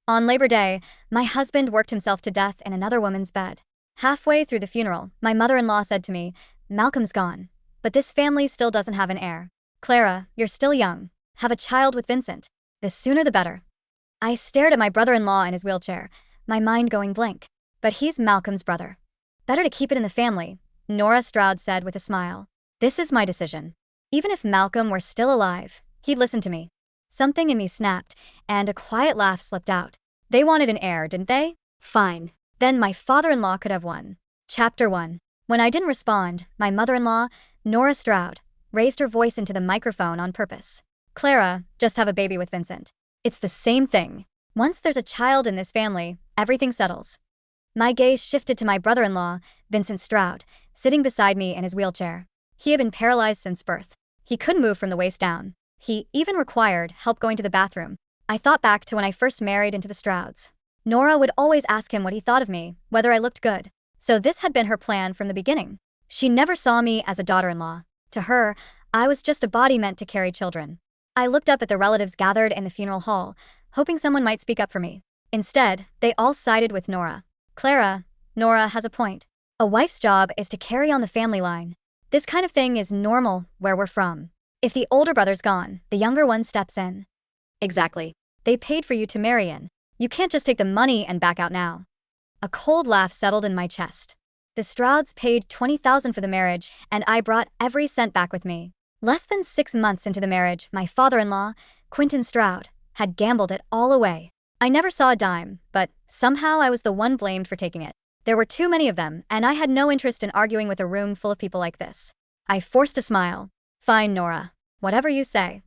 On Labor Day, my husband worked himself to death in another woman's bed. Halfway through the funeral, my mother-in-law said to me, "Malcolm's gone. But this family still doesn't have an heir. Clara, you're still young. Have a child with Vincent. The sooner the better." I stared at my brother-in-law in his wheelchair, my mind going blank. But he's Malcolm's brother. "Better to keep it in the family," Nora Stroud said with a smile. "This is my decision. Even if Malcolm were still alive, he'd listen to me." Something in me snapped, and a quiet laugh slipped out. They wanted an heir, didn't they? Fine. Then my father-in-law could have one. Chapter 1. When I didn't respond, my mother-in-law, Nora Stroud, raised her voice into the microphone on purpose. "Clara, just have a baby with Vincent. It's the same thing. Once there's a child in this family, everything settles." My gaze shifted to my brother-in-law, Vincent Stroud, sitting beside me in his wheelchair. He had been paralyzed since birth. He couldn't move from the waist down. He even required help going to the bathroom. I thought back to when I first married into the Strouds. Nora would always ask him what he thought of me, whether I looked good. So this had been her plan from the beginning. She never saw me as a daughter-in-law. To her, I was just a body meant to carry children. I looked up at the relatives gathered in the funeral hall, hoping someone might speak up for me. Instead, they all sided with Nora. "Clara, Nora has a point. A wife's job is to carry on the family line. This kind of thing is normal where we're from. If the older brother's gone, the younger one steps in." "Exactly. They paid for you to marry in. You can't just take the money and back out now." A cold laugh settled in my chest. The Strouds paid $20,000 for the marriage, and I brought every cent back with me. Less than 6 months into the marriage, my father-in-law, Quentin Stroud, had gambled it all away. I never saw a dime, but somehow I was the one blamed for taking it. There were too many of them, and I had no interest in arguing with a room full of people like this. I forced a smile. "Fine, Nora. Whatever you say."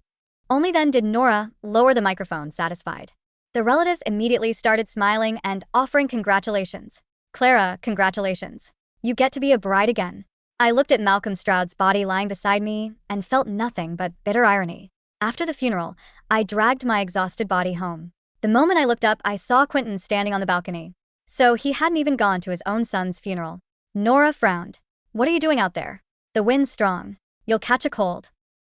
Only then did Nora lower the microphone, satisfied. The relatives immediately started smiling and offering congratulations. "Clara, congratulations. You get to be a bride again." I looked at Malcolm Stroud's body lying beside me and felt nothing but bitter irony. After the funeral, I dragged my exhausted body home. The moment I looked up, I saw Quentin standing on the balcony. So he hadn't even gone to his own son's funeral. Nora frowned. "What are you doing out there? The wind's strong. You'll catch a cold."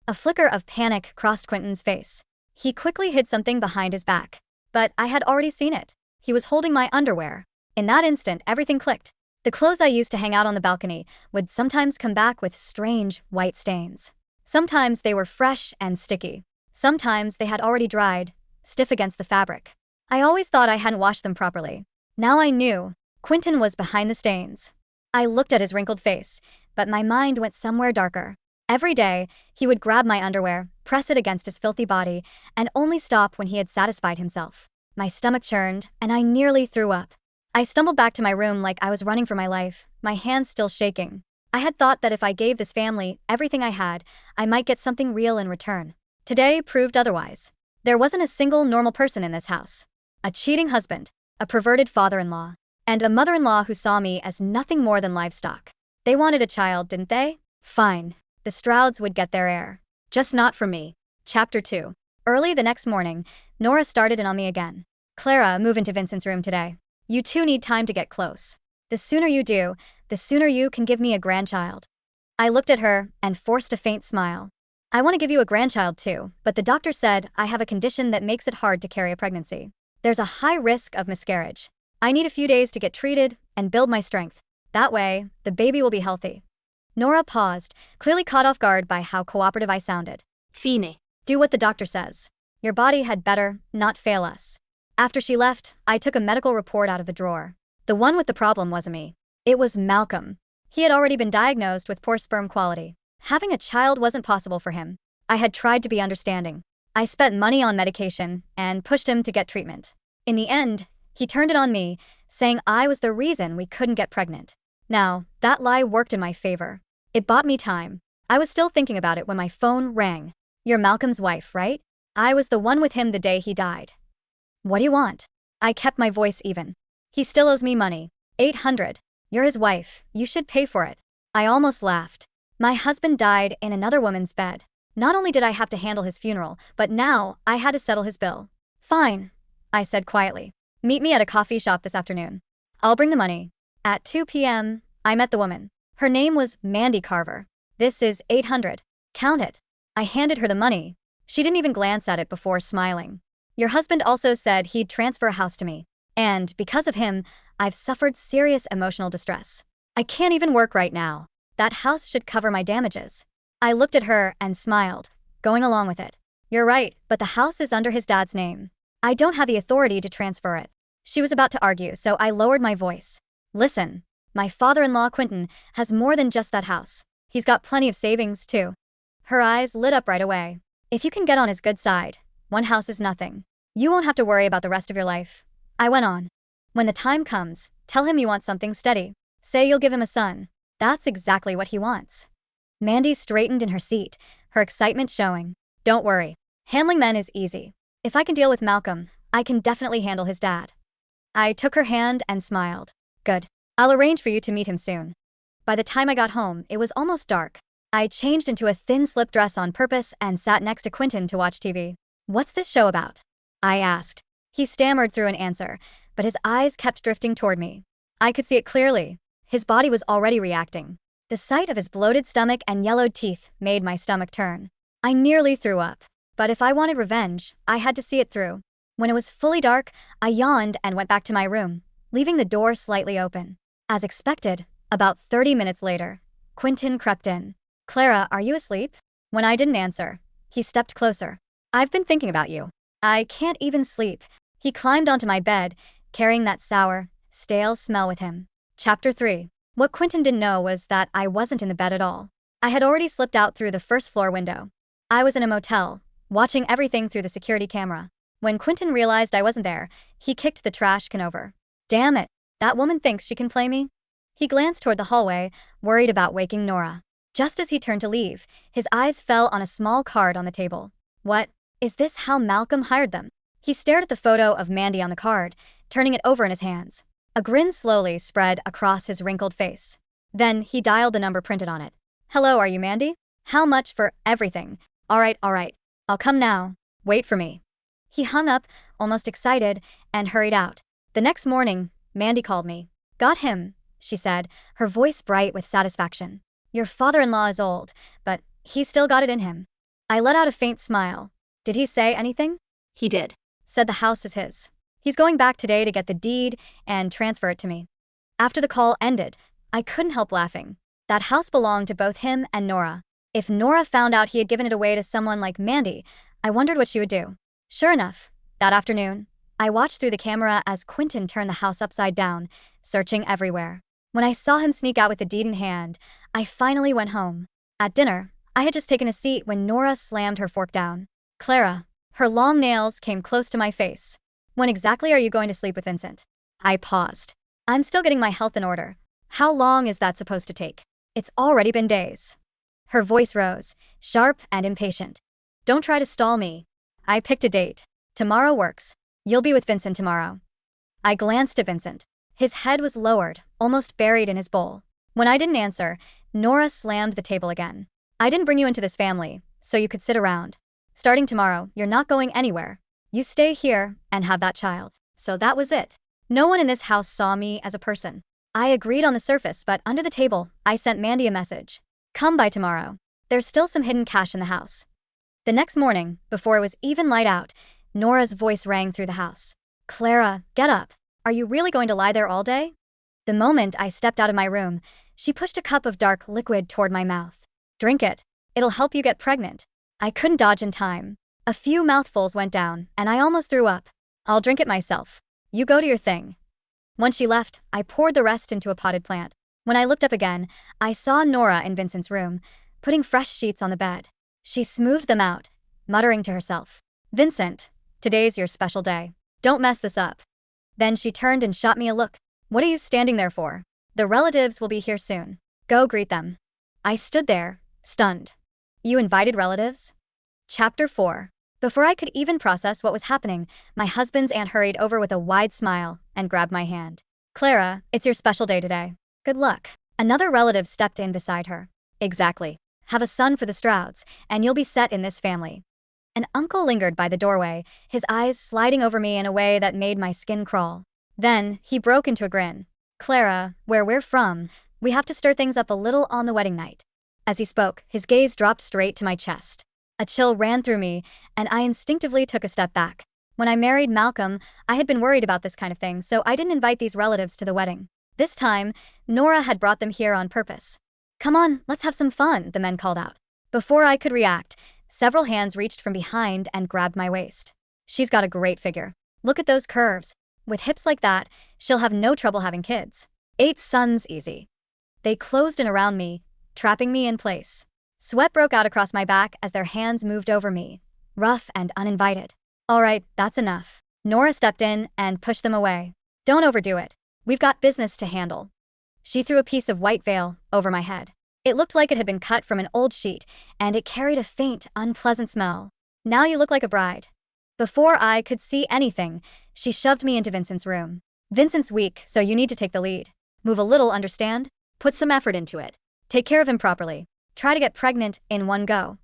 A flicker of panic crossed Quentin's face. He quickly hid something behind his back. But I had already seen it. He was holding my underwear. In that instant, everything clicked. The clothes I used to hang out on the balcony would sometimes come back with strange, white stains. Sometimes they were fresh and sticky. Sometimes they had already dried, stiff against the fabric. I always thought I hadn't washed them properly. Now I knew. Quentin was behind the stains. I looked at his wrinkled face, but my mind went somewhere darker. Every day, he would grab my underwear, press it against his filthy body, and only stop when he had satisfied himself. My stomach churned, and I nearly threw up. I stumbled back to my room like I was running for my life, my hands still shaking. I had thought that if I gave this family everything I had, I might get something real in return. Today proved otherwise. There wasn't a single normal person in this house. A cheating husband, a perverted father-in-law, and a mother-in-law who saw me as nothing more than livestock. They wanted a child, didn't they? Fine. The Strouds would get their heir. Just not for me. Chapter 2. Early the next morning, Nora started in on me again. "Clara, move into Vincent's room today. You two need time to get close. The sooner you do, the sooner you can give me a grandchild." I looked at her and forced a faint smile. "I want to give you a grandchild too, but the doctor said I have a condition that makes it hard to carry a pregnancy. There's a high risk of miscarriage. I need a few days to get treated and build my strength. That way, the baby will be healthy." Nora paused, clearly caught off guard by how cooperative I sounded. "Fine. Do what the doctor says. Your body had better not fail us." After she left, I took a medical report out of the drawer. The one with the problem wasn't me. It was Malcolm. He had already been diagnosed with poor sperm quality. Having a child wasn't possible for him. I had tried to be understanding. I spent money on medication and pushed him to get treatment. In the end, he turned it on me, saying I was the reason we couldn't get pregnant. Now, that lie worked in my favor. It bought me time. I was still thinking about it when my phone rang. "You're Malcolm's wife, right?" I was the one with him the day he died. "What do you want?" I kept my voice even. "He still owes me money. $800. You're his wife. You should pay for it." I almost laughed. My husband died in another woman's bed. Not only did I have to handle his funeral, but now I had to settle his bill. "Fine," I said quietly. "Meet me at a coffee shop this afternoon. I'll bring the money." At 2 p.m., I met the woman. Her name was Mandy Carver. "This is $800. Count it." I handed her the money. She didn't even glance at it before smiling. Your husband also said he'd transfer a house to me. And because of him, I've suffered serious emotional distress. I can't even work right now. That house should cover my damages. I looked at her and smiled, going along with it. You're right, but the house is under his dad's name. I don't have the authority to transfer it. She was about to argue, so I lowered my voice. Listen, my father-in-law Quentin has more than just that house. He's got plenty of savings, too. Her eyes lit up right away. If you can get on his good side, one house is nothing. You won't have to worry about the rest of your life. I went on. When the time comes, tell him you want something steady. Say you'll give him a son. That's exactly what he wants. Mandy straightened in her seat, her excitement showing. Don't worry. Handling men is easy. If I can deal with Malcolm, I can definitely handle his dad. I took her hand and smiled. Good. I'll arrange for you to meet him soon. By the time I got home, it was almost dark. I changed into a thin slip dress on purpose and sat next to Quentin to watch TV. What's this show about? I asked. He stammered through an answer, but his eyes kept drifting toward me. I could see it clearly. His body was already reacting. The sight of his bloated stomach and yellowed teeth made my stomach turn. I nearly threw up. But if I wanted revenge, I had to see it through. When it was fully dark, I yawned and went back to my room, leaving the door slightly open. As expected, about 30 minutes later, Quentin crept in. Clara, are you asleep? When I didn't answer, he stepped closer. I've been thinking about you. I can't even sleep. He climbed onto my bed, carrying that sour, stale smell with him. Chapter 3. What Quentin didn't know was that I wasn't in the bed at all. I had already slipped out through the first floor window. I was in a motel, watching everything through the security camera. When Quentin realized I wasn't there, he kicked the trash can over. Damn it, that woman thinks she can play me? He glanced toward the hallway, worried about waking Nora. Just as he turned to leave, his eyes fell on a small card on the table. What? Is this how Malcolm hired them? He stared at the photo of Mandy on the card, turning it over in his hands. A grin slowly spread across his wrinkled face. Then he dialed the number printed on it. Hello, are you Mandy? How much for everything? All right. I'll come now. Wait for me. He hung up, almost excited, and hurried out. The next morning, Mandy called me. Got him, she said, her voice bright with satisfaction. Your father-in-law is old, but he's still got it in him. I let out a faint smile. Did he say anything? He did. Said the house is his. He's going back today to get the deed and transfer it to me. After the call ended, I couldn't help laughing. That house belonged to both him and Nora. If Nora found out he had given it away to someone like Mandy, I wondered what she would do. Sure enough, that afternoon, I watched through the camera as Quentin turned the house upside down, searching everywhere. When I saw him sneak out with the deed in hand, I finally went home. At dinner, I had just taken a seat when Nora slammed her fork down. Clara, her long nails came close to my face. When exactly are you going to sleep with Vincent? I paused. I'm still getting my health in order. How long is that supposed to take? It's already been days. Her voice rose, sharp and impatient. Don't try to stall me. I picked a date. Tomorrow works. You'll be with Vincent tomorrow. I glanced at Vincent. His head was lowered, almost buried in his bowl. When I didn't answer, Nora slammed the table again. I didn't bring you into this family, so you could sit around. Starting tomorrow, you're not going anywhere. You stay here and have that child. So that was it. No one in this house saw me as a person. I agreed on the surface, but under the table, I sent Mandy a message. Come by tomorrow. There's still some hidden cash in the house. The next morning, before it was even light out, Nora's voice rang through the house. Clara, get up. Are you really going to lie there all day? The moment I stepped out of my room, she pushed a cup of dark liquid toward my mouth. Drink it. It'll help you get pregnant. I couldn't dodge in time. A few mouthfuls went down, and I almost threw up. I'll drink it myself. You go to your thing. Once she left, I poured the rest into a potted plant. When I looked up again, I saw Nora in Vincent's room, putting fresh sheets on the bed. She smoothed them out, muttering to herself. Vincent, today's your special day. Don't mess this up. Then she turned and shot me a look. What are you standing there for? The relatives will be here soon. Go greet them. I stood there, stunned. You invited relatives? Chapter 4. Before I could even process what was happening, my husband's aunt hurried over with a wide smile and grabbed my hand. Clara, it's your special day today. Good luck. Another relative stepped in beside her. Exactly. Have a son for the Strouds, and you'll be set in this family. An uncle lingered by the doorway, his eyes sliding over me in a way that made my skin crawl. Then, he broke into a grin. Clara, where we're from, we have to stir things up a little on the wedding night. As he spoke, his gaze dropped straight to my chest. A chill ran through me, and I instinctively took a step back. When I married Malcolm, I had been worried about this kind of thing, so I didn't invite these relatives to the wedding. This time, Nora had brought them here on purpose. Come on, let's have some fun, the men called out. Before I could react, several hands reached from behind and grabbed my waist. She's got a great figure. Look at those curves. With hips like that, she'll have no trouble having kids. 8 sons easy. They closed in around me, trapping me in place. Sweat broke out across my back as their hands moved over me, rough and uninvited. All right, that's enough. Nora stepped in and pushed them away. Don't overdo it. We've got business to handle. She threw a piece of white veil over my head. It looked like it had been cut from an old sheet, and it carried a faint, unpleasant smell. Now you look like a bride. Before I could see anything, she shoved me into Vincent's room. Vincent's weak, so you need to take the lead. Move a little, understand? Put some effort into it. Take care of him properly. Try to get pregnant in one go.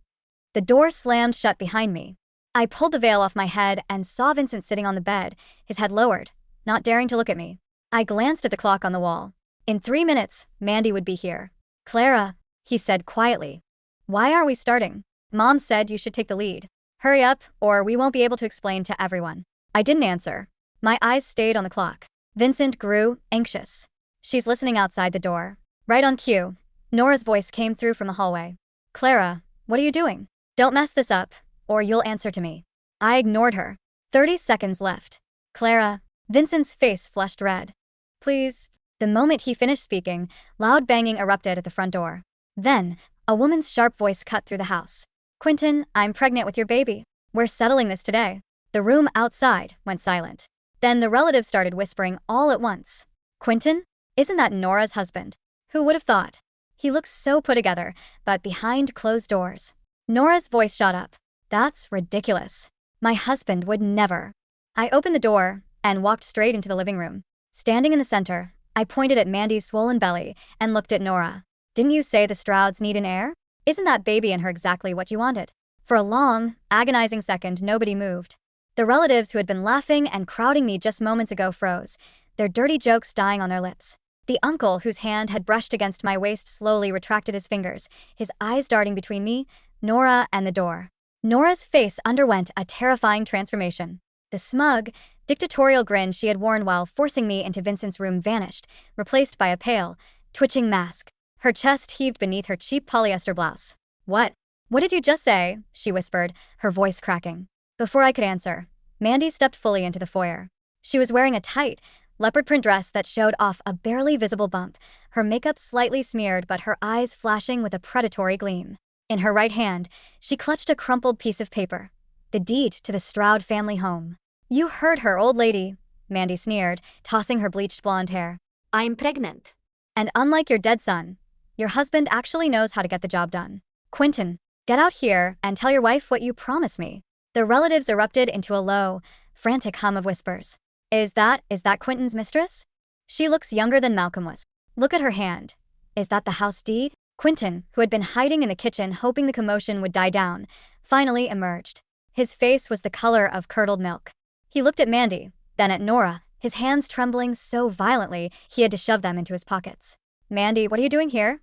The door slammed shut behind me. I pulled the veil off my head and saw Vincent sitting on the bed, his head lowered, not daring to look at me. I glanced at the clock on the wall. In 3 minutes, Mandy would be here. Clara, he said quietly. Why are we starting? Mom said you should take the lead. Hurry up, or we won't be able to explain to everyone. I didn't answer. My eyes stayed on the clock. Vincent grew anxious. She's listening outside the door. Right on cue, Nora's voice came through from the hallway. Clara, what are you doing? Don't mess this up, or you'll answer to me. I ignored her. 30 seconds left. Clara, Vincent's face flushed red. Please. The moment he finished speaking, loud banging erupted at the front door. Then, a woman's sharp voice cut through the house. Quentin, I'm pregnant with your baby. We're settling this today. The room outside went silent. Then the relatives started whispering all at once. Quentin? Isn't that Nora's husband? Who would have thought? He looks so put together, but behind closed doors. Nora's voice shot up. That's ridiculous. My husband would never. I opened the door and walked straight into the living room. Standing in the center, I pointed at Mandy's swollen belly and looked at Nora. Didn't you say the Strouds need an heir? Isn't that baby in her exactly what you wanted? For a long, agonizing second, nobody moved. The relatives who had been laughing and crowding me just moments ago froze, their dirty jokes dying on their lips. The uncle whose hand had brushed against my waist slowly retracted his fingers, his eyes darting between me, Nora, and the door. Nora's face underwent a terrifying transformation. The smug, dictatorial grin she had worn while forcing me into Vincent's room vanished, replaced by a pale, twitching mask. Her chest heaved beneath her cheap polyester blouse. What? What did you just say? She whispered, her voice cracking. Before I could answer, Mandy stepped fully into the foyer. She was wearing a tight, leopard print dress that showed off a barely visible bump, her makeup slightly smeared but her eyes flashing with a predatory gleam. In her right hand, she clutched a crumpled piece of paper. The deed to the Stroud family home. You heard her, old lady, Mandy sneered, tossing her bleached blonde hair. I'm pregnant. And unlike your dead son, your husband actually knows how to get the job done. Quentin, get out here and tell your wife what you promised me. The relatives erupted into a low, frantic hum of whispers. Is that Quentin's mistress? She looks younger than Malcolm was. Look at her hand. Is that the house deed? Quentin, who had been hiding in the kitchen hoping the commotion would die down, finally emerged. His face was the color of curdled milk. He looked at Mandy, then at Nora, his hands trembling so violently he had to shove them into his pockets. Mandy, what are you doing here?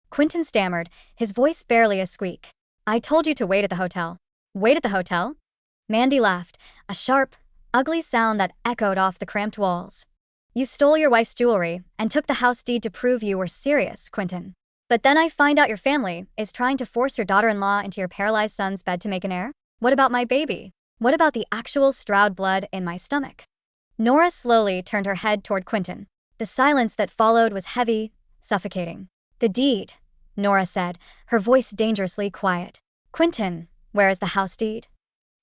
Quentin stammered, his voice barely a squeak. I told you to wait at the hotel. Wait at the hotel? Mandy laughed, a sharp, ugly sound that echoed off the cramped walls. You stole your wife's jewelry and took the house deed to prove you were serious, Quentin. But then I find out your family is trying to force your daughter-in-law into your paralyzed son's bed to make an heir? What about my baby? What about the actual Stroud blood in my stomach? Nora slowly turned her head toward Quentin. The silence that followed was heavy, suffocating. The deed, Nora said, her voice dangerously quiet. Quentin, where is the house deed?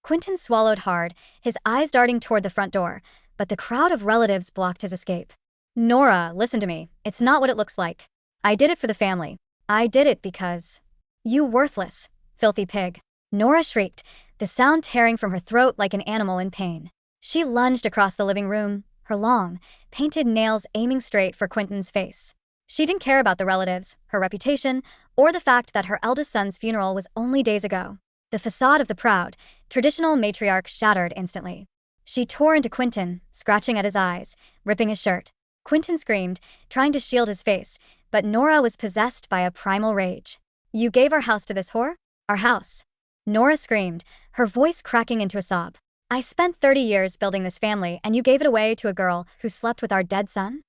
Quentin swallowed hard, his eyes darting toward the front door, but the crowd of relatives blocked his escape. Nora, listen to me. It's not what it looks like. I did it for the family. I did it because… You worthless, filthy pig. Nora shrieked, the sound tearing from her throat like an animal in pain. She lunged across the living room, her long, painted nails aiming straight for Quentin's face. She didn't care about the relatives, her reputation, or the fact that her eldest son's funeral was only days ago. The facade of the proud, traditional matriarch shattered instantly. She tore into Quentin, scratching at his eyes, ripping his shirt. Quentin screamed, trying to shield his face, but Nora was possessed by a primal rage. You gave our house to this whore? Our house. Nora screamed, her voice cracking into a sob. I spent 30 years building this family and you gave it away to a girl who slept with our dead son?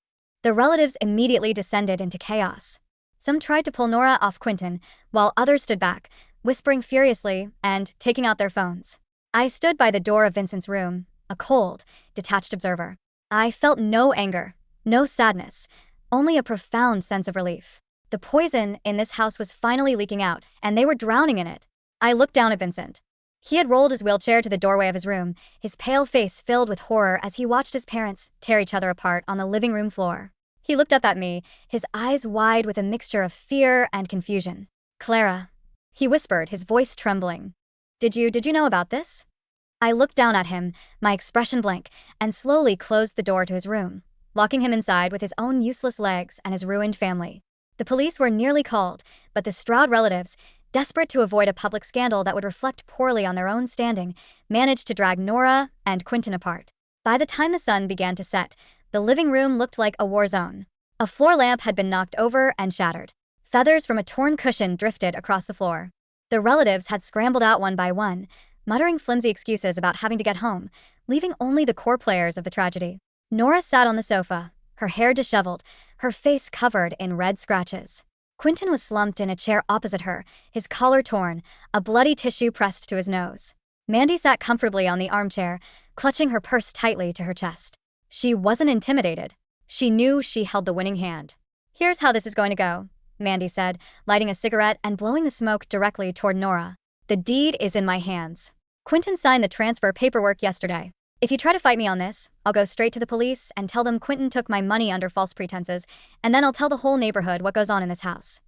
The relatives immediately descended into chaos. Some tried to pull Nora off Quentin, while others stood back, whispering furiously and taking out their phones. I stood by the door of Vincent's room, a cold, detached observer. I felt no anger, no sadness, only a profound sense of relief. The poison in this house was finally leaking out, and they were drowning in it. I looked down at Vincent. He had rolled his wheelchair to the doorway of his room, his pale face filled with horror as he watched his parents tear each other apart on the living room floor. He looked up at me, his eyes wide with a mixture of fear and confusion. "Clara," he whispered, his voice trembling. Did you know about this?" I looked down at him, my expression blank, and slowly closed the door to his room, locking him inside with his own useless legs and his ruined family. The police were nearly called, but the Stroud relatives, desperate to avoid a public scandal that would reflect poorly on their own standing, managed to drag Nora and Quentin apart. By the time the sun began to set, the living room looked like a war zone. A floor lamp had been knocked over and shattered. Feathers from a torn cushion drifted across the floor. The relatives had scrambled out one by one, muttering flimsy excuses about having to get home, leaving only the core players of the tragedy. Nora sat on the sofa, her hair disheveled, her face covered in red scratches. Quentin was slumped in a chair opposite her, his collar torn, a bloody tissue pressed to his nose. Mandy sat comfortably on the armchair, clutching her purse tightly to her chest. She wasn't intimidated. She knew she held the winning hand. "Here's how this is going to go," Mandy said, lighting a cigarette and blowing the smoke directly toward Nora. "The deed is in my hands. Quentin signed the transfer paperwork yesterday. If you try to fight me on this, I'll go straight to the police and tell them Quentin took my money under false pretenses, and then I'll tell the whole neighborhood what goes on in this house."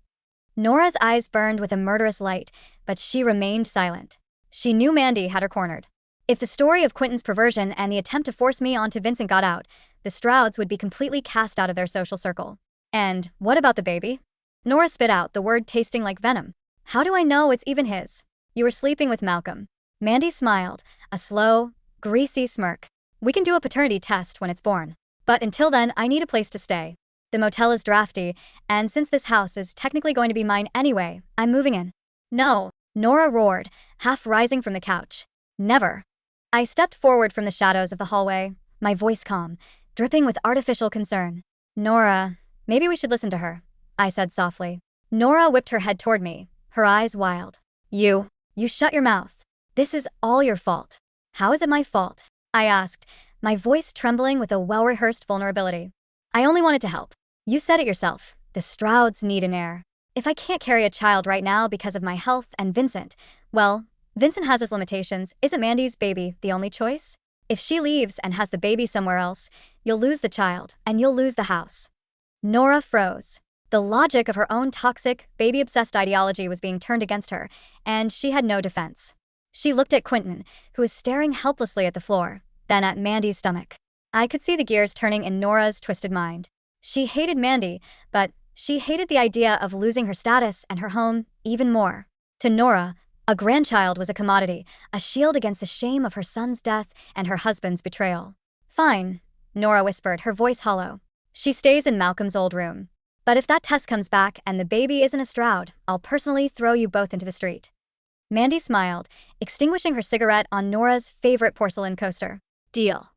Nora's eyes burned with a murderous light, but she remained silent. She knew Mandy had her cornered. If the story of Quentin's perversion and the attempt to force me onto Vincent got out, the Strouds would be completely cast out of their social circle. "And what about the baby?" Nora spit out, the word tasting like venom. "How do I know it's even his? You were sleeping with Malcolm." Mandy smiled, a slow, greasy smirk. "We can do a paternity test when it's born. But until then, I need a place to stay. The motel is drafty, and since this house is technically going to be mine anyway, I'm moving in." "No," Nora roared, half rising from the couch. "Never." I stepped forward from the shadows of the hallway, my voice calm, dripping with artificial concern. "Nora, maybe we should listen to her," I said softly. Nora whipped her head toward me, her eyes wild. You shut your mouth. This is all your fault." "How is it my fault?" I asked, my voice trembling with a well-rehearsed vulnerability. "I only wanted to help. You said it yourself. The Strouds need an heir. If I can't carry a child right now because of my health and Vincent, well, Vincent has his limitations. Isn't Mandy's baby the only choice? If she leaves and has the baby somewhere else, you'll lose the child, and you'll lose the house." Nora froze. The logic of her own toxic, baby-obsessed ideology was being turned against her, and she had no defense. She looked at Quentin, who was staring helplessly at the floor, then at Mandy's stomach. I could see the gears turning in Nora's twisted mind. She hated Mandy, but she hated the idea of losing her status and her home even more. To Nora, a grandchild was a commodity, a shield against the shame of her son's death and her husband's betrayal. "Fine," Nora whispered, her voice hollow. "She stays in Malcolm's old room. But if that test comes back and the baby isn't a Stroud, I'll personally throw you both into the street." Mandy smiled, extinguishing her cigarette on Nora's favorite porcelain coaster. "Deal."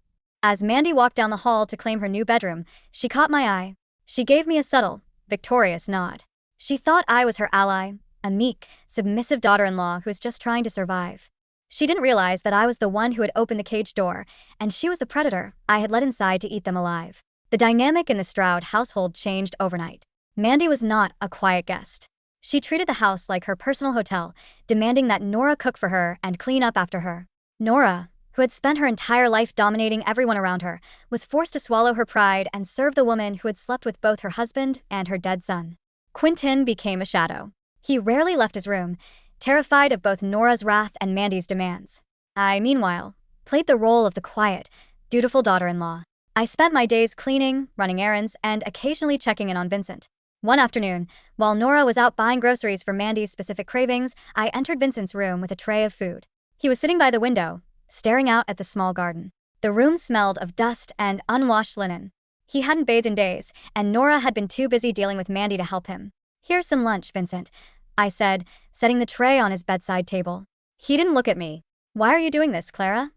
As Mandy walked down the hall to claim her new bedroom, she caught my eye. She gave me a subtle, victorious nod. She thought I was her ally, a meek, submissive daughter-in-law who was just trying to survive. She didn't realize that I was the one who had opened the cage door, and she was the predator I had let inside to eat them alive. The dynamic in the Stroud household changed overnight. Mandy was not a quiet guest. She treated the house like her personal hotel, demanding that Nora cook for her and clean up after her. Nora, who had spent her entire life dominating everyone around her, was forced to swallow her pride and serve the woman who had slept with both her husband and her dead son. Quentin became a shadow. He rarely left his room, terrified of both Nora's wrath and Mandy's demands. I, meanwhile, played the role of the quiet, dutiful daughter-in-law. I spent my days cleaning, running errands, and occasionally checking in on Vincent. One afternoon, while Nora was out buying groceries for Mandy's specific cravings, I entered Vincent's room with a tray of food. He was sitting by the window, staring out at the small garden. The room smelled of dust and unwashed linen. He hadn't bathed in days, and Nora had been too busy dealing with Mandy to help him. "Here's some lunch, Vincent," I said, setting the tray on his bedside table. He didn't look at me. "Why are you doing this, Clara?"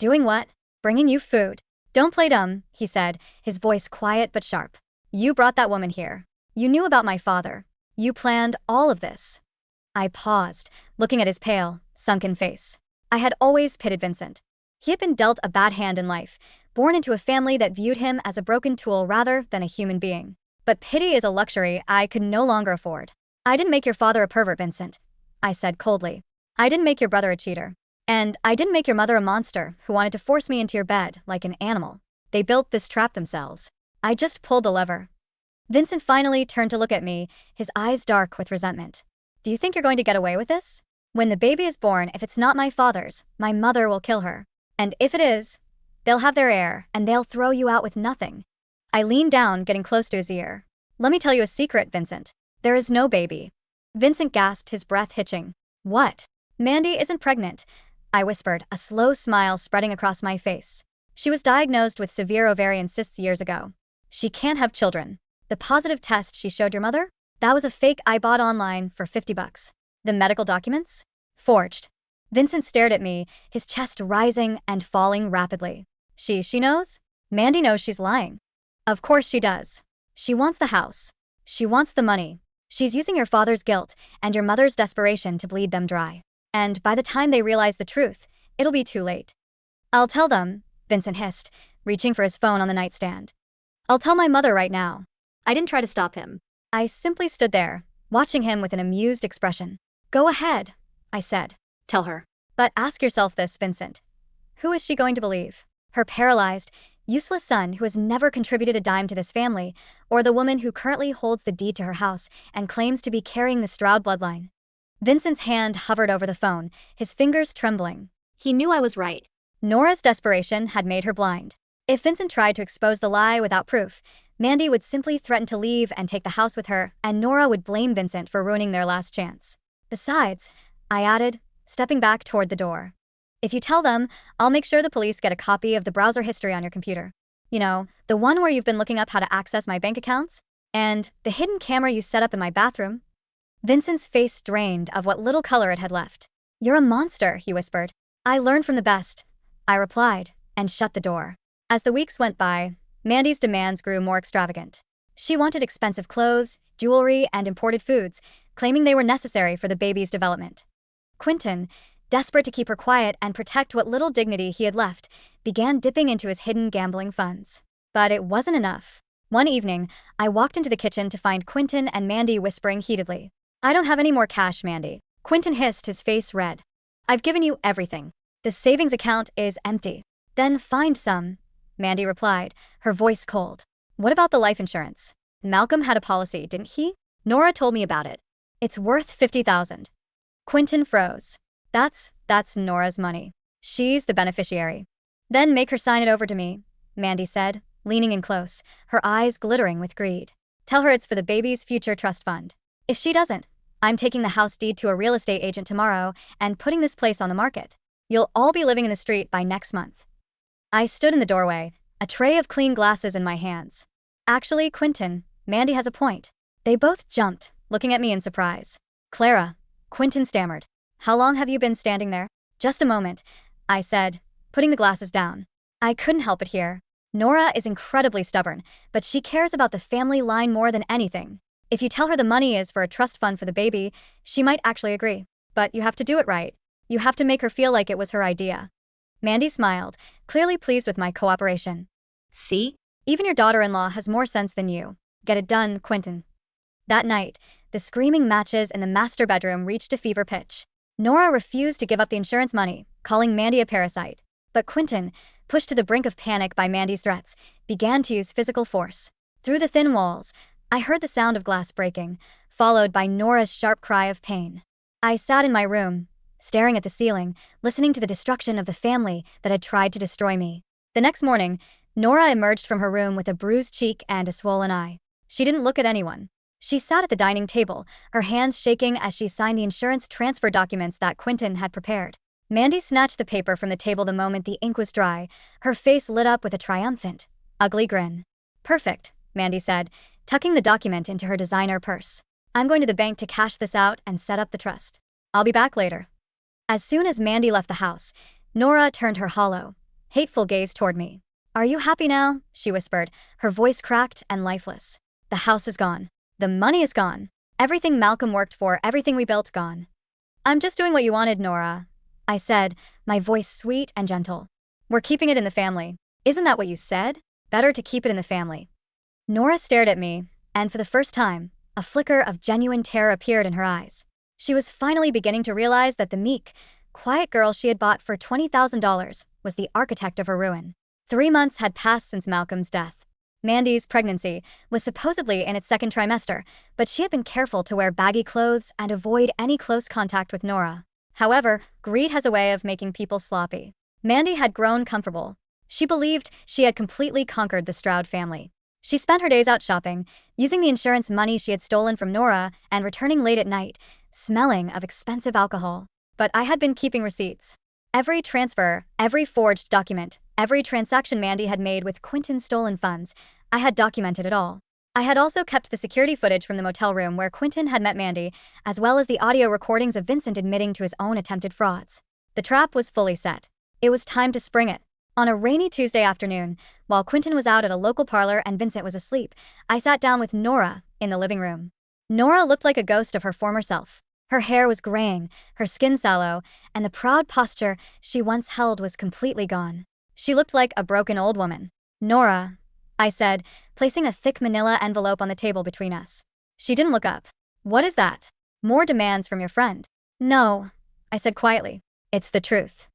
Doing what? Bringing you food. Don't play dumb, he said, his voice quiet but sharp. You brought that woman here. You knew about my father. You planned all of this. I paused, looking at his pale, sunken face. I had always pitied Vincent. He had been dealt a bad hand in life, born into a family that viewed him as a broken tool rather than a human being. But pity is a luxury I could no longer afford. I didn't make your father a pervert, Vincent, I said coldly. I didn't make your brother a cheater. And I didn't make your mother a monster who wanted to force me into your bed like an animal. They built this trap themselves. I just pulled the lever. Vincent finally turned to look at me, his eyes dark with resentment. Do you think you're going to get away with this? When the baby is born, if it's not my father's, my mother will kill her. And if it is, they'll have their heir, and they'll throw you out with nothing. I leaned down, getting close to his ear. Let me tell you a secret, Vincent. There is no baby. Vincent gasped, his breath hitching. What? Mandy isn't pregnant, I whispered, a slow smile spreading across my face. She was diagnosed with severe ovarian cysts years ago. She can't have children. The positive test she showed your mother? That was a fake I bought online for $50. The medical documents? Forged. Vincent stared at me, his chest rising and falling rapidly. She knows? Mandy knows she's lying. Of course she does. She wants the house. She wants the money. She's using your father's guilt and your mother's desperation to bleed them dry. And by the time they realize the truth, it'll be too late. I'll tell them, Vincent hissed, reaching for his phone on the nightstand. I'll tell my mother right now. I didn't try to stop him. I simply stood there, watching him with an amused expression. Go ahead, I said. Tell her. But ask yourself this, Vincent. Who is she going to believe? Her paralyzed, useless son who has never contributed a dime to this family, or the woman who currently holds the deed to her house and claims to be carrying the Stroud bloodline? Vincent's hand hovered over the phone, his fingers trembling. He knew I was right. Nora's desperation had made her blind. If Vincent tried to expose the lie without proof, Mandy would simply threaten to leave and take the house with her, and Nora would blame Vincent for ruining their last chance. Besides, I added, stepping back toward the door, if you tell them, I'll make sure the police get a copy of the browser history on your computer. You know, the one where you've been looking up how to access my bank accounts? And the hidden camera you set up in my bathroom? Vincent's face drained of what little color it had left. You're a monster, he whispered. I learned from the best, I replied, and shut the door. As the weeks went by, Mandy's demands grew more extravagant. She wanted expensive clothes, jewelry, and imported foods, claiming they were necessary for the baby's development. Quentin, desperate to keep her quiet and protect what little dignity he had left, began dipping into his hidden gambling funds. But it wasn't enough. One evening, I walked into the kitchen to find Quentin and Mandy whispering heatedly. I don't have any more cash, Mandy. Quentin hissed, his face red. I've given you everything. The savings account is empty. Then find some, Mandy replied, her voice cold. What about the life insurance? Malcolm had a policy, didn't he? Nora told me about it. It's worth $50,000. Quentin froze. That's Nora's money. She's the beneficiary. Then make her sign it over to me, Mandy said, leaning in close, her eyes glittering with greed. Tell her it's for the baby's future trust fund. If she doesn't, I'm taking the house deed to a real estate agent tomorrow and putting this place on the market. You'll all be living in the street by next month. I stood in the doorway, a tray of clean glasses in my hands. Actually, Quentin, Mandy has a point. They both jumped, looking at me in surprise. Clara, Quentin stammered. How long have you been standing there? Just a moment, I said, putting the glasses down. I couldn't help it here. Nora is incredibly stubborn, but she cares about the family line more than anything. If you tell her the money is for a trust fund for the baby, she might actually agree. But you have to do it right. You have to make her feel like it was her idea. Mandy smiled, clearly pleased with my cooperation. See? Even your daughter-in-law has more sense than you. Get it done, Quentin. That night, the screaming matches in the master bedroom reached a fever pitch. Nora refused to give up the insurance money, calling Mandy a parasite. But Quentin, pushed to the brink of panic by Mandy's threats, began to use physical force. Through the thin walls, I heard the sound of glass breaking, followed by Nora's sharp cry of pain. I sat in my room, staring at the ceiling, listening to the destruction of the family that had tried to destroy me. The next morning, Nora emerged from her room with a bruised cheek and a swollen eye. She didn't look at anyone. She sat at the dining table, her hands shaking as she signed the insurance transfer documents that Quentin had prepared. Mandy snatched the paper from the table the moment the ink was dry, her face lit up with a triumphant, ugly grin. Perfect, Mandy said, tucking the document into her designer purse. I'm going to the bank to cash this out and set up the trust. I'll be back later. As soon as Mandy left the house, Nora turned her hollow, hateful gaze toward me. "Are you happy now?" she whispered, her voice cracked and lifeless. "The house is gone. The money is gone. Everything Malcolm worked for, everything we built, gone." "I'm just doing what you wanted, Nora," I said, my voice sweet and gentle. "We're keeping it in the family." "Isn't that what you said? Better to keep it in the family." Nora stared at me, and for the first time, a flicker of genuine terror appeared in her eyes. She was finally beginning to realize that the meek, quiet girl she had bought for $20,000 was the architect of her ruin. 3 months had passed since Malcolm's death. Mandy's pregnancy was supposedly in its second trimester, but she had been careful to wear baggy clothes and avoid any close contact with Nora. However, greed has a way of making people sloppy. Mandy had grown comfortable. She believed she had completely conquered the Stroud family. She spent her days out shopping, using the insurance money she had stolen from Nora and returning late at night, smelling of expensive alcohol. But I had been keeping receipts. Every transfer, every forged document, every transaction Mandy had made with Quentin's stolen funds, I had documented it all. I had also kept the security footage from the motel room where Quentin had met Mandy, as well as the audio recordings of Vincent admitting to his own attempted frauds. The trap was fully set. It was time to spring it. On a rainy Tuesday afternoon, while Quentin was out at a local parlor and Vincent was asleep, I sat down with Nora in the living room. Nora looked like a ghost of her former self. Her hair was graying, her skin sallow, and the proud posture she once held was completely gone. She looked like a broken old woman. "Nora," I said, placing a thick manila envelope on the table between us. She didn't look up. "What is that? More demands from your friend?" "No," I said quietly. "It's the truth."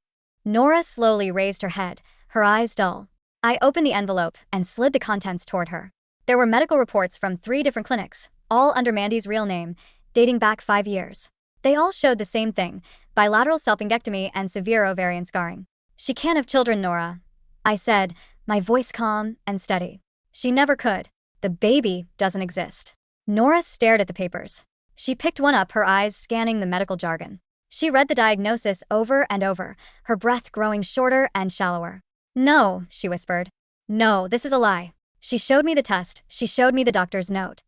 Nora slowly raised her head, her eyes dull. I opened the envelope and slid the contents toward her. There were medical reports from 3 different clinics, all under Mandy's real name, dating back 5 years. They all showed the same thing: bilateral salpingectomy and severe ovarian scarring. "She can't have children, Nora," I said, my voice calm and steady. "She never could. The baby doesn't exist." Nora stared at the papers. She picked one up, her eyes scanning the medical jargon. She read the diagnosis over and over, her breath growing shorter and shallower. "No," she whispered. "No, this is a lie." She showed me the test. She showed me the doctor's note.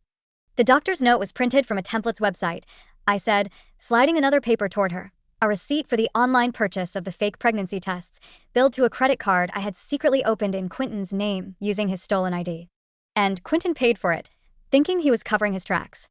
The doctor's note was printed from a template's website, I said, sliding another paper toward her. A receipt for the online purchase of the fake pregnancy tests, billed to a credit card I had secretly opened in Quentin's name using his stolen ID. And Quentin paid for it, thinking he was covering his tracks.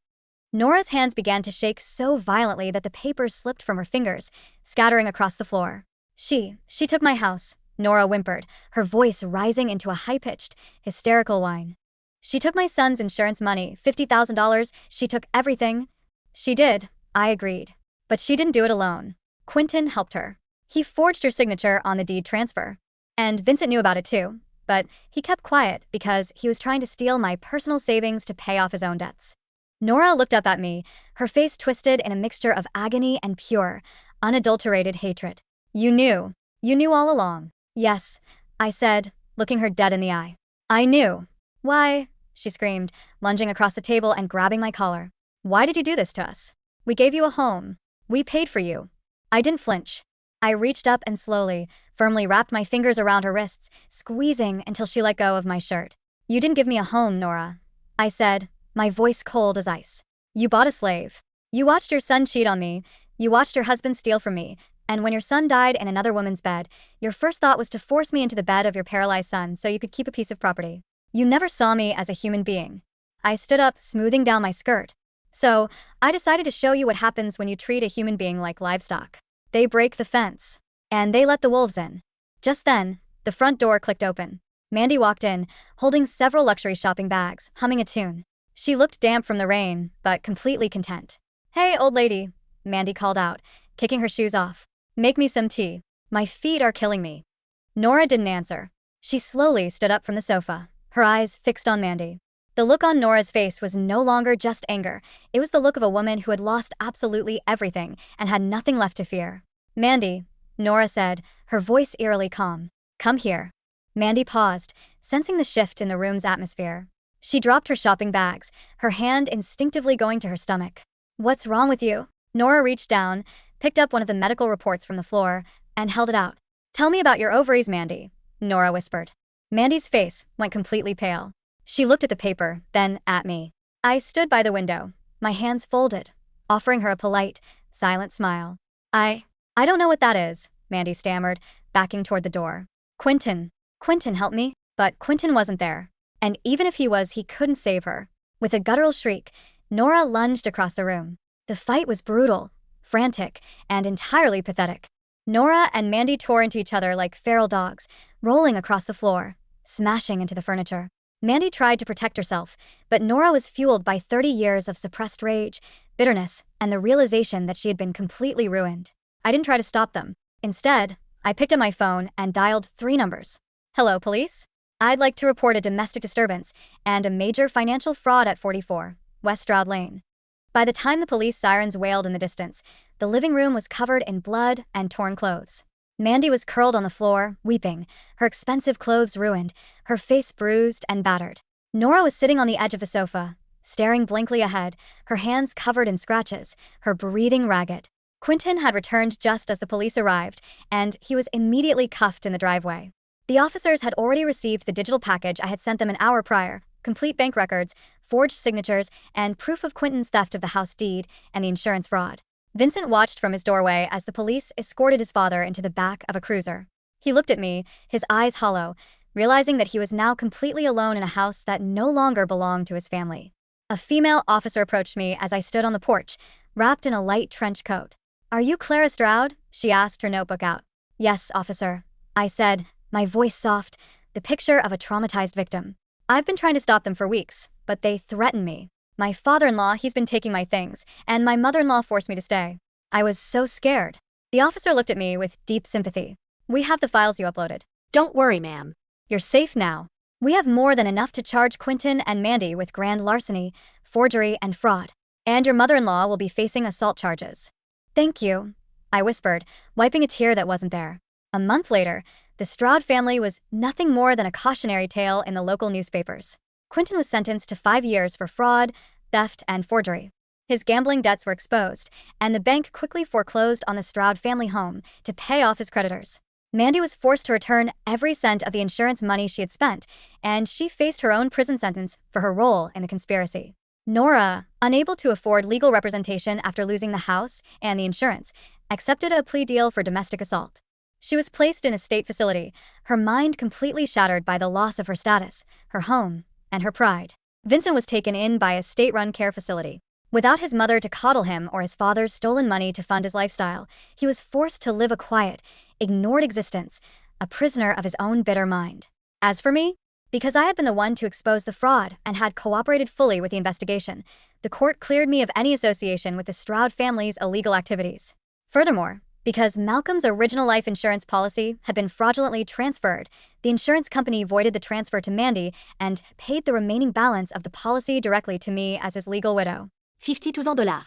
Nora's hands began to shake so violently that the papers slipped from her fingers, scattering across the floor. She took my house," Nora whimpered, her voice rising into a high-pitched, hysterical whine. "She took my son's insurance money, $50,000, she took everything." "She did," I agreed. "But she didn't do it alone. Quentin helped her. He forged her signature on the deed transfer. And Vincent knew about it too, but he kept quiet because he was trying to steal my personal savings to pay off his own debts." Nora looked up at me, her face twisted in a mixture of agony and pure, unadulterated hatred. You knew all along." "Yes," I said, looking her dead in the eye. "I knew." "Why?" she screamed, lunging across the table and grabbing my collar. "Why did you do this to us? We gave you a home. We paid for you." I didn't flinch. I reached up and slowly, firmly wrapped my fingers around her wrists, squeezing until she let go of my shirt. "You didn't give me a home, Nora," I said, my voice cold as ice. "You bought a slave. You watched your son cheat on me, you watched your husband steal from me, and when your son died in another woman's bed, your first thought was to force me into the bed of your paralyzed son so you could keep a piece of property. You never saw me as a human being." I stood up, smoothing down my skirt. "So, I decided to show you what happens when you treat a human being like livestock. They break the fence. And they let the wolves in." Just then, the front door clicked open. Mandy walked in, holding several luxury shopping bags, humming a tune. She looked damp from the rain, but completely content. "Hey, old lady," Mandy called out, kicking her shoes off. "Make me some tea. My feet are killing me." Nora didn't answer. She slowly stood up from the sofa, her eyes fixed on Mandy. The look on Nora's face was no longer just anger. It was the look of a woman who had lost absolutely everything and had nothing left to fear. "Mandy," Nora said, her voice eerily calm. "Come here." Mandy paused, sensing the shift in the room's atmosphere. She dropped her shopping bags, her hand instinctively going to her stomach. "What's wrong with you?" Nora reached down, picked up one of the medical reports from the floor, and held it out. "Tell me about your ovaries, Mandy," Nora whispered. Mandy's face went completely pale. She looked at the paper, then at me. I stood by the window, my hands folded, offering her a polite, silent smile. I don't know what that is," Mandy stammered, backing toward the door. Quentin. Quentin, help me. But Quentin wasn't there. And even if he was, he couldn't save her. With a guttural shriek, Nora lunged across the room. The fight was brutal, frantic, and entirely pathetic. Nora and Mandy tore into each other like feral dogs, rolling across the floor, smashing into the furniture. Mandy tried to protect herself, but Nora was fueled by 30 years of suppressed rage, bitterness, and the realization that she had been completely ruined. I didn't try to stop them. Instead, I picked up my phone and dialed 3 numbers. Hello, police? I'd like to report a domestic disturbance and a major financial fraud at 44 West Stroud Lane. By the time the police sirens wailed in the distance, the living room was covered in blood and torn clothes. Mandy was curled on the floor, weeping, her expensive clothes ruined, her face bruised and battered. Nora was sitting on the edge of the sofa, staring blankly ahead, her hands covered in scratches, her breathing ragged. Quentin had returned just as the police arrived, and he was immediately cuffed in the driveway. The officers had already received the digital package I had sent them an hour prior, complete bank records, forged signatures, and proof of Quentin's theft of the house deed and the insurance fraud. Vincent watched from his doorway as the police escorted his father into the back of a cruiser. He looked at me, his eyes hollow, realizing that he was now completely alone in a house that no longer belonged to his family. A female officer approached me as I stood on the porch, wrapped in a light trench coat. "Are you Clara Stroud?" she asked, her notebook out. "Yes, officer," I said, my voice soft, the picture of a traumatized victim. "I've been trying to stop them for weeks, but they threaten me. My father-in-law, he's been taking my things, and my mother-in-law forced me to stay. I was so scared." The officer looked at me with deep sympathy. "We have the files you uploaded." "Don't worry, ma'am. "You're safe now. We have more than enough to charge Quentin and Mandy with grand larceny, forgery, and fraud. And your mother-in-law will be facing assault charges." "Thank you," I whispered, wiping a tear that wasn't there. A month later, the Stroud family was nothing more than a cautionary tale in the local newspapers. Quentin was sentenced to 5 years for fraud, theft, and forgery. His gambling debts were exposed, and the bank quickly foreclosed on the Stroud family home to pay off his creditors. Mandy was forced to return every cent of the insurance money she had spent, and she faced her own prison sentence for her role in the conspiracy. Nora, unable to afford legal representation after losing the house and the insurance, accepted a plea deal for domestic assault. She was placed in a state facility, her mind completely shattered by the loss of her status, her home, and her pride. Vincent was taken in by a state-run care facility. Without his mother to coddle him or his father's stolen money to fund his lifestyle, he was forced to live a quiet, ignored existence, a prisoner of his own bitter mind. As for me, because I had been the one to expose the fraud and had cooperated fully with the investigation, the court cleared me of any association with the Stroud family's illegal activities. Furthermore, because Malcolm's original life insurance policy had been fraudulently transferred, the insurance company voided the transfer to Mandy and paid the remaining balance of the policy directly to me as his legal widow. $52,000.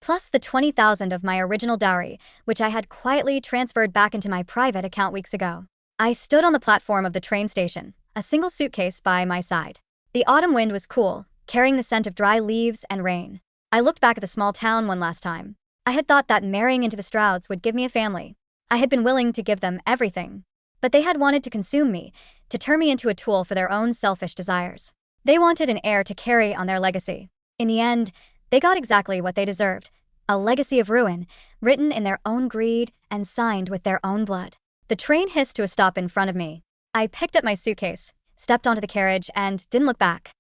Plus the $20,000 of my original dowry, which I had quietly transferred back into my private account weeks ago. I stood on the platform of the train station, a single suitcase by my side. The autumn wind was cool, carrying the scent of dry leaves and rain. I looked back at the small town one last time. I had thought that marrying into the Strouds would give me a family. I had been willing to give them everything. But they had wanted to consume me, to turn me into a tool for their own selfish desires. They wanted an heir to carry on their legacy. In the end, they got exactly what they deserved. A legacy of ruin, written in their own greed and signed with their own blood. The train hissed to a stop in front of me. I picked up my suitcase, stepped onto the carriage, and didn't look back.